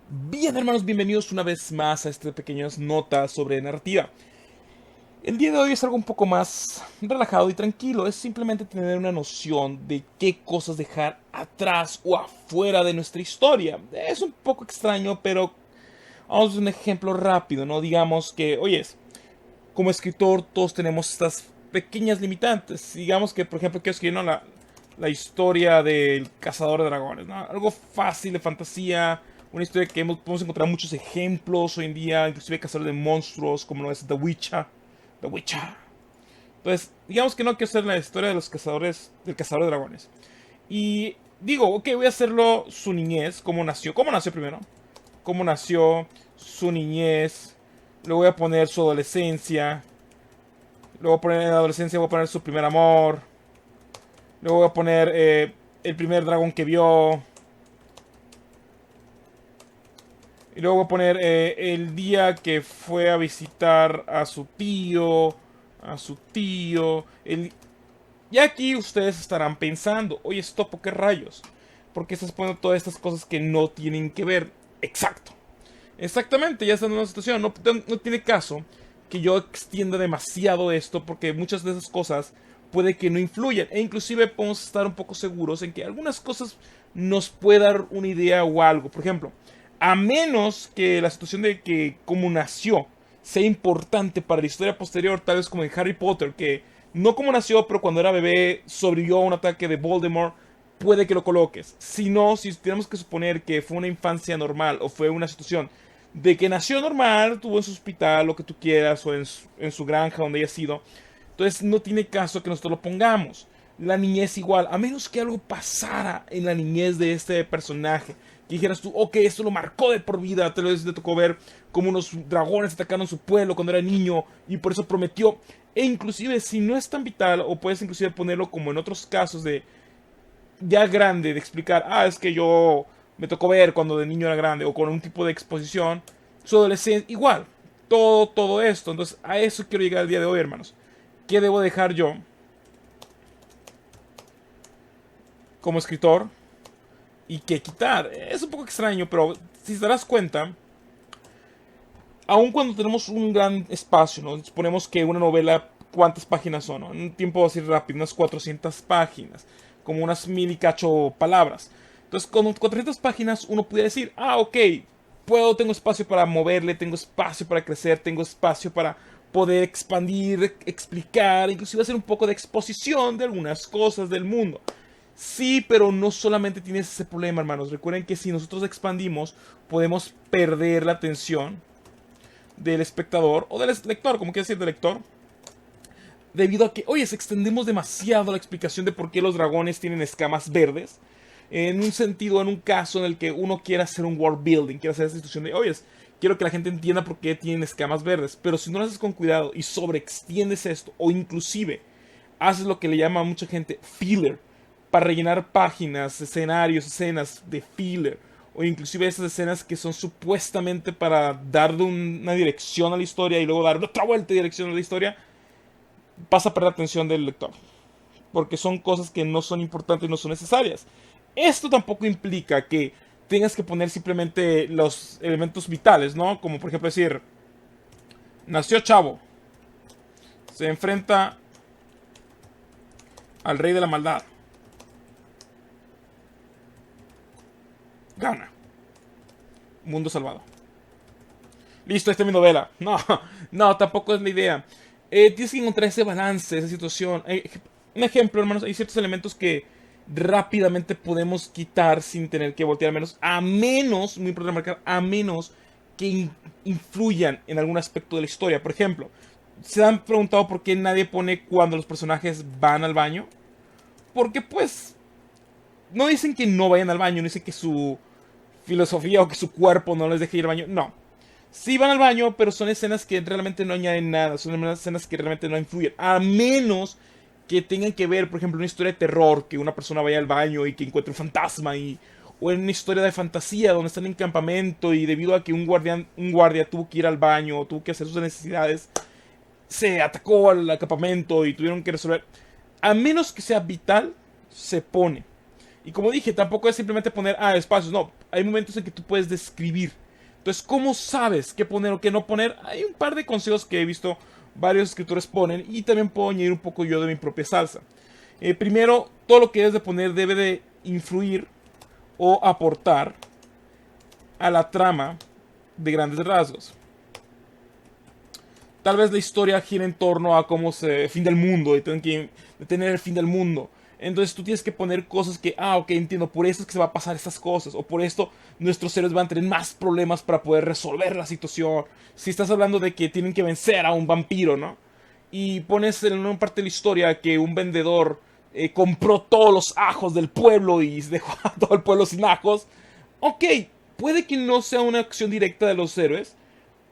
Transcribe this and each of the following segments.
Bien, hermanos, bienvenidos una vez más a estas pequeñas notas sobre narrativa. El día de hoy es algo un poco más relajado y tranquilo, es simplemente tener una noción de qué cosas dejar atrás o afuera de nuestra historia. Es un poco extraño, pero vamos a ver un ejemplo rápido, ¿no? Digamos que, oyes, como escritor todos tenemos estas pequeñas limitantes. Digamos que, por ejemplo, quiero escribir, ¿no? la historia del cazador de dragones, ¿no? Algo fácil de fantasía, una historia que podemos encontrar muchos ejemplos hoy en día, inclusive cazadores de monstruos, como lo es The Witcher. The Witcher. Entonces, digamos que no quiero hacer la historia de los cazadores, del cazador de dragones. Y digo, ok, voy a hacerlo su niñez, cómo nació primero, cómo nació su niñez, le voy a poner su adolescencia, luego voy a poner en la adolescencia, voy a poner su primer amor, luego voy a poner el primer dragón que vio, y luego voy a poner el día que fue a visitar a su tío, y aquí ustedes estarán pensando, oye, Stopo, ¿qué rayos? ¿Por qué estás poniendo todas estas cosas que no tienen que ver? Exacto. Exactamente, ya está en una situación. No tiene caso que yo extienda demasiado esto porque muchas de esas cosas puede que no influyan. E inclusive podemos estar un poco seguros en que algunas cosas nos puede dar una idea o algo. Por ejemplo, a menos que la situación de que como nació sea importante para la historia posterior, tal vez como en Harry Potter, que no como nació, pero cuando era bebé sobrevivió a un ataque de Voldemort, puede que lo coloques. Si no, si tenemos que suponer que fue una infancia normal o fue una situación de que nació normal, tuvo en su hospital, lo que tú quieras, o en su granja donde haya sido, entonces no tiene caso que nosotros lo pongamos. La niñez igual, a menos que algo pasara en la niñez de este personaje, que dijeras tú, ok, esto lo marcó de por vida, te lo le tocó ver como unos dragones atacaron su pueblo cuando era niño y por eso prometió. E inclusive si no es tan vital, o puedes inclusive ponerlo como en otros casos de ya grande, de explicar, es que yo me tocó ver cuando de niño era grande, o con un tipo de exposición, su adolescencia, igual, todo esto. Entonces, a eso quiero llegar el día de hoy, hermanos. ¿Qué debo dejar yo como escritor y qué quitar? Es un poco extraño, pero si te das cuenta, aun cuando tenemos un gran espacio, ¿no? Suponemos que una novela, ¿cuántas páginas son? ¿No? En un tiempo así rápido, unas 400 páginas, como unas mil y cacho palabras. Entonces, con 400 páginas uno puede decir, ok, tengo espacio para moverle, tengo espacio para crecer, tengo espacio para poder expandir, explicar, inclusive hacer un poco de exposición de algunas cosas del mundo. Sí, pero no solamente tienes ese problema, hermanos. Recuerden que si nosotros expandimos, podemos perder la atención del espectador o del lector, como quiere decir, del lector, debido a que, oye, se extendemos demasiado la explicación de por qué los dragones tienen escamas verdes. En un sentido, en un caso en el que uno quiere hacer un world building, quiere hacer esa institución de, oye, quiero que la gente entienda por qué tienen escamas verdes. Pero si no lo haces con cuidado y sobreextiendes esto, o inclusive haces lo que le llama a mucha gente filler, para rellenar páginas, escenarios, escenas de filler, o inclusive esas escenas que son supuestamente para darle una dirección a la historia y luego darle otra vuelta de dirección a la historia, pasa a perder la atención del lector. Porque son cosas que no son importantes y no son necesarias. Esto tampoco implica que tengas que poner simplemente los elementos vitales, ¿no? Como por ejemplo decir, nació Chavo, se enfrenta al rey de la maldad, gana, mundo salvado. Listo, esta es mi novela. No, no, tampoco es la idea. Tienes que encontrar ese balance, esa situación. Un ejemplo, hermanos, hay ciertos elementos que rápidamente podemos quitar sin tener que voltear a menos, muy importante marcar, a menos que influyan en algún aspecto de la historia. Por ejemplo, ¿se han preguntado por qué nadie pone cuando los personajes van al baño? Porque pues no dicen que no vayan al baño, no dicen que su filosofía o que su cuerpo no les deje ir al baño. No, sí van al baño, pero son escenas que realmente no añaden nada, son escenas que realmente no influyen, a menos que tengan que ver, por ejemplo, una historia de terror, que una persona vaya al baño y que encuentre un fantasma, o en una historia de fantasía donde están en campamento y debido a que un guardia tuvo que ir al baño, tuvo que hacer sus necesidades, se atacó al campamento y tuvieron que resolver. A menos que sea vital, se pone. Y como dije, tampoco es simplemente poner, espacios, no, hay momentos en que tú puedes describir. Entonces, ¿cómo sabes qué poner o qué no poner? Hay un par de consejos que he visto varios escritores ponen y también puedo añadir un poco yo de mi propia salsa. Primero, todo lo que debes de poner debe de influir o aportar a la trama de grandes rasgos. Tal vez la historia gira en torno a cómo se fin del mundo y tienen que detener el fin del mundo. Entonces tú tienes que poner cosas que, ok, entiendo, por eso es que se va a pasar estas cosas, o por esto nuestros héroes van a tener más problemas para poder resolver la situación. Si estás hablando de que tienen que vencer a un vampiro, ¿no? Y pones en una parte de la historia que un vendedor compró todos los ajos del pueblo y dejó a todo el pueblo sin ajos. Ok, puede que no sea una acción directa de los héroes,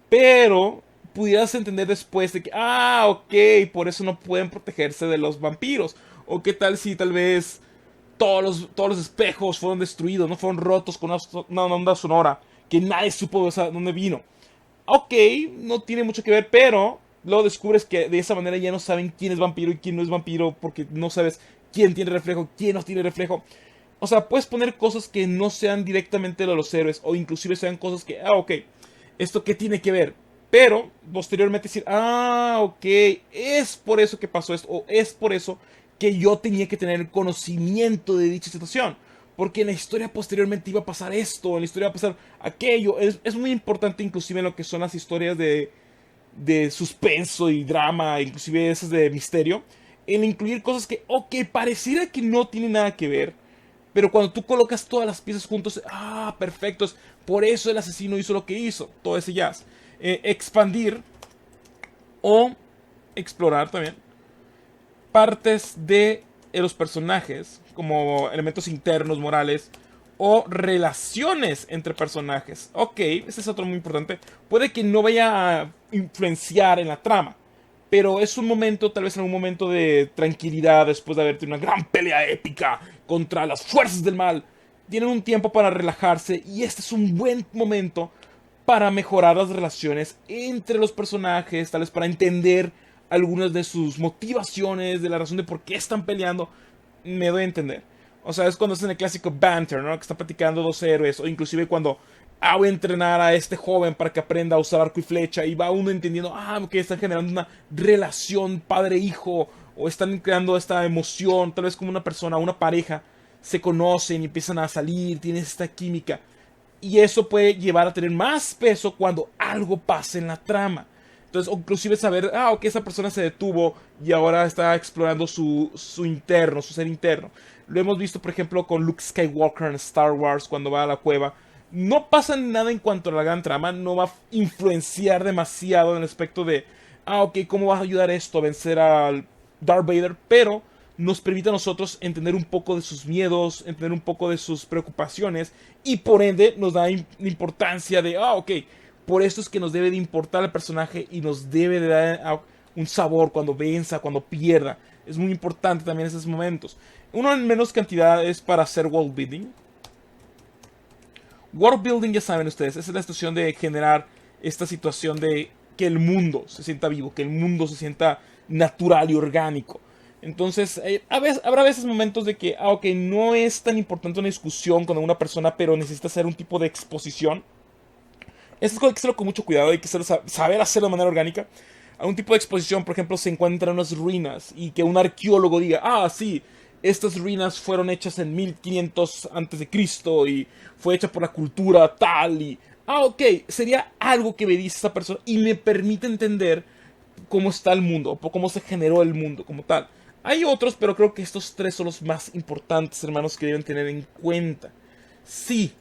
pero pudieras entender después de que, ok, por eso no pueden protegerse de los vampiros. O qué tal si tal vez todos los espejos fueron destruidos, no fueron rotos con una onda sonora que nadie supo de dónde vino. Ok, no tiene mucho que ver, pero luego descubres que de esa manera ya no saben quién es vampiro y quién no es vampiro, porque no sabes quién tiene reflejo, quién no tiene reflejo. O sea, puedes poner cosas que no sean directamente de los héroes, o inclusive sean cosas que, ok, ¿esto qué tiene que ver? Pero posteriormente decir, ok, es por eso que pasó esto, o es por eso que yo tenía que tener conocimiento de dicha situación. Porque en la historia posteriormente iba a pasar esto, en la historia iba a pasar aquello. Es muy importante inclusive en lo que son las historias de suspenso y drama, inclusive esas de misterio, en incluir cosas que, ok, pareciera que no tienen nada que ver, pero cuando tú colocas todas las piezas juntos, perfecto, por eso el asesino hizo lo que hizo, todo ese jazz. Expandir o explorar también partes de los personajes, como elementos internos, morales, o relaciones entre personajes. Ok, ese es otro muy importante. Puede que no vaya a influenciar en la trama, pero es un momento, tal vez en un momento de tranquilidad, después de haber tenido una gran pelea épica contra las fuerzas del mal. Tienen un tiempo para relajarse y este es un buen momento para mejorar las relaciones entre los personajes, tal vez para entender algunas de sus motivaciones, de la razón de por qué están peleando. Me doy a entender. O sea, es cuando es en el clásico banter, ¿no? Que están platicando dos héroes, o inclusive cuando voy a entrenar a este joven para que aprenda a usar arco y flecha, y va uno entendiendo, que están generando una relación padre-hijo, o están creando esta emoción, tal vez como una persona, una pareja, se conocen y empiezan a salir, tienen esta química. Y eso puede llevar a tener más peso cuando algo pasa en la trama. Entonces, inclusive saber, ok, esa persona se detuvo y ahora está explorando su interno, su ser interno. Lo hemos visto, por ejemplo, con Luke Skywalker en Star Wars cuando va a la cueva. No pasa nada en cuanto a la gran trama, no va a influenciar demasiado en el aspecto de, ok, ¿cómo va a ayudar esto a vencer al Darth Vader? Pero nos permite a nosotros entender un poco de sus miedos, entender un poco de sus preocupaciones y por ende nos da importancia de, ok, por esto es que nos debe de importar el personaje y nos debe de dar un sabor cuando venza, cuando pierda. Es muy importante también esos momentos. Uno en menos cantidad es para hacer world building. World building, ya saben ustedes, es la situación de generar esta situación de que el mundo se sienta vivo, que el mundo se sienta natural y orgánico. Entonces, habrá veces momentos de que, ok, no es tan importante una discusión con una persona, pero necesita hacer un tipo de exposición. Esto hay que hacerlo con mucho cuidado, hay que saber hacerlo de manera orgánica. A un tipo de exposición, por ejemplo, se encuentran unas ruinas y que un arqueólogo diga, sí, estas ruinas fueron hechas en 1500 a.C. y fue hecha por la cultura tal y... ok, sería algo que me dice esa persona y me permite entender cómo está el mundo, o cómo se generó el mundo como tal. Hay otros, pero creo que estos tres son los más importantes, hermanos, que deben tener en cuenta. Sí,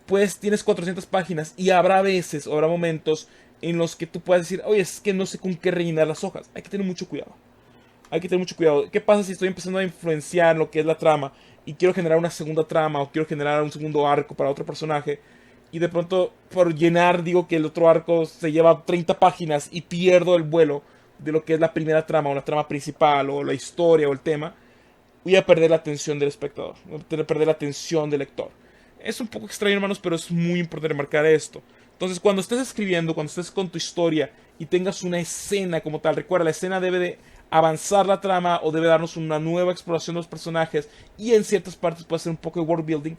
pues tienes 400 páginas y habrá veces, o habrá momentos en los que tú puedas decir, oye, es que no sé con qué rellenar las hojas. Hay que tener mucho cuidado. Hay que tener mucho cuidado. ¿Qué pasa si estoy empezando a influenciar lo que es la trama y quiero generar una segunda trama o quiero generar un segundo arco para otro personaje? Y de pronto, por llenar, digo que el otro arco se lleva 30 páginas y pierdo el vuelo de lo que es la primera trama o la trama principal o la historia o el tema. Voy a perder la atención del espectador. Voy a perder la atención del lector. Es un poco extraño, hermanos, pero es muy importante remarcar esto. Entonces, cuando estés escribiendo, cuando estés con tu historia y tengas una escena como tal, recuerda, la escena debe de avanzar la trama o debe darnos una nueva exploración de los personajes y en ciertas partes puede ser un poco de world building,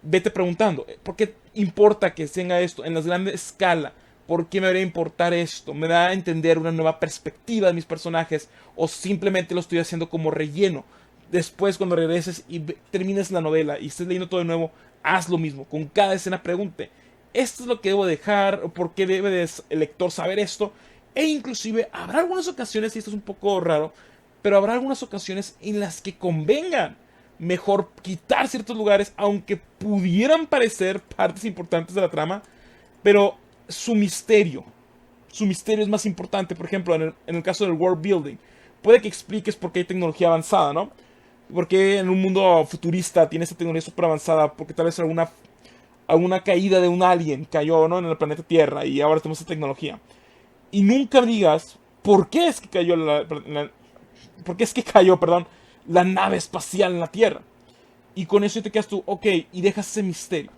vete preguntando, ¿por qué importa que tenga esto en la gran escala? ¿Por qué me debería importar esto? ¿Me da a entender una nueva perspectiva de mis personajes? ¿O simplemente lo estoy haciendo como relleno? Después, cuando regreses y termines la novela y estés leyendo todo de nuevo, haz lo mismo. Con cada escena pregunte, ¿esto es lo que debo dejar? ¿Por qué debe el lector saber esto? E inclusive habrá algunas ocasiones, y esto es un poco raro, pero habrá algunas ocasiones en las que convengan mejor quitar ciertos lugares, aunque pudieran parecer partes importantes de la trama, pero su misterio es más importante. Por ejemplo, en el caso del world building, puede que expliques por qué hay tecnología avanzada, ¿no? Porque en un mundo futurista tiene esta tecnología súper avanzada, porque tal vez alguna caída de un alien cayó, ¿no?, en el planeta Tierra y ahora tenemos esta tecnología. Y nunca digas por qué es que cayó por qué es que cayó, perdón, la nave espacial en la Tierra. Y con eso te quedas tú, ok, y dejas ese misterio.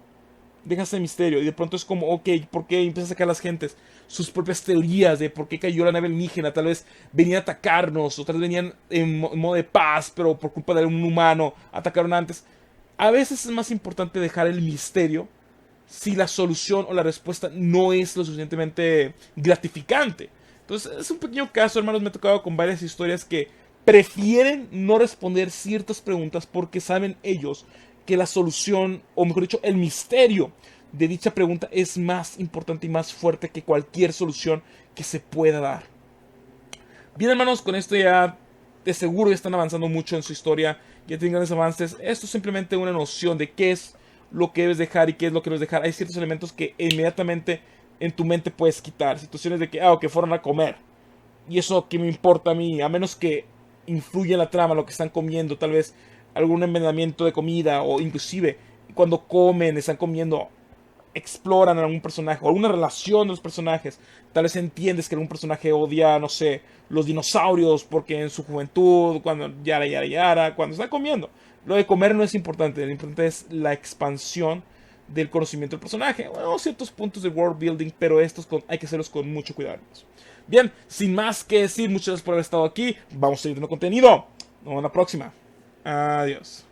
Dejas ese misterio. Y de pronto es como, ok, ¿por qué? Y empiezas a sacar las gentes sus propias teorías de por qué cayó la nave alienígena. Tal vez venían a atacarnos, o tal vez venían en modo de paz, pero por culpa de un humano atacaron antes. A veces es más importante dejar el misterio si la solución o la respuesta no es lo suficientemente gratificante. Entonces, es un pequeño caso, hermanos. Me he tocado con varias historias que prefieren no responder ciertas preguntas porque saben ellos que la solución, o mejor dicho, el misterio de dicha pregunta es más importante y más fuerte que cualquier solución que se pueda dar. Bien, hermanos, con esto ya de seguro ya están avanzando mucho en su historia, ya tienen grandes avances. Esto es simplemente una noción de qué es lo que debes dejar y qué es lo que debes dejar. Hay ciertos elementos que inmediatamente en tu mente puedes quitar. Situaciones de que fueron a comer. Y eso que me importa a mí, a menos que influya en la trama lo que están comiendo, tal vez algún envenenamiento de comida, o inclusive cuando comen, están comiendo, exploran a algún personaje o alguna relación de los personajes. Tal vez entiendes que algún personaje odia, no sé, los dinosaurios porque en su juventud, cuando yara, cuando está comiendo. Lo de comer no es importante, lo importante es la expansión del conocimiento del personaje. Bueno, ciertos puntos de world building, pero hay que hacerlos con mucho cuidado. Bien, sin más que decir, muchas gracias por haber estado aquí. Vamos a seguir dando contenido. Nos vemos en la próxima. Adiós.